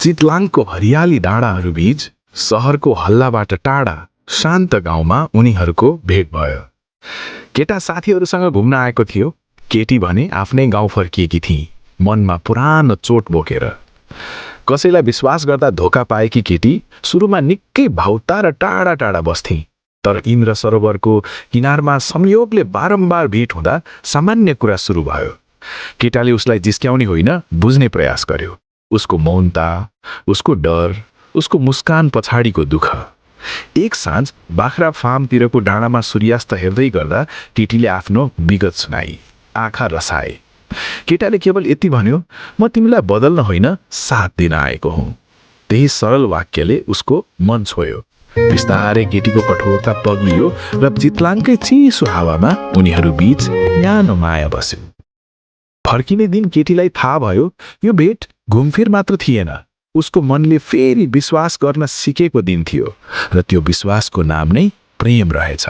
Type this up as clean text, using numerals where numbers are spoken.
चितलाङको हरियाली डाँडाहरूबीच शहरको हल्लाबाट टाढा शान्त गाउँमा उनीहरूको भेट भयो। केटा साथीहरूसँग घुम्न आएको थियो, केटी भने आफ्नै गाउँ फर्किएकी थिई, मनमा पुरानो चोट बोकेर। कसैलाई विश्वास गर्दा धोका पाएकी केटी सुरुमा निकै भाउता र टाढा टाढा बस्थे, तर इन्द्र सरोवरको किनारमा संयोगले बारम्बार भेट हुँदा सामान्य कुरा सुरु भयो। केटाले उसलाई जिस्क्याउने होइन, बुझ्ने प्रयास गर्यो। उसको मौनता, उसको डर, उसको मुस्कान पछाडिको दुःख। एक साँझ बाख्रा फार्मतिरको डाँडामा सूर्यास्त हेर्दै गर्दा केटीले आफ्नो विगत सुनाई, आँखा रसाए। केटाले केवल यति भन्यो, म तिमीलाई बदल्न होइन, साथ दिन आएको हुँ। त्यही सरल वाक्यले उसको मन छोयो। बिस्तारै केटीको कठोरता पग्लियो र चितलाङकै चिसो हावामा उनीहरू बीच न्यानो माया बस्यो। फर्किने दिन केटीलाई थाहा भयो, यो भेट घुमफिर मात्र थिएन, उसको मनले फेरि विश्वास गर्न सिकेको दिन थियो, र त्यो विश्वासको नाम नै प्रेम रहेछ।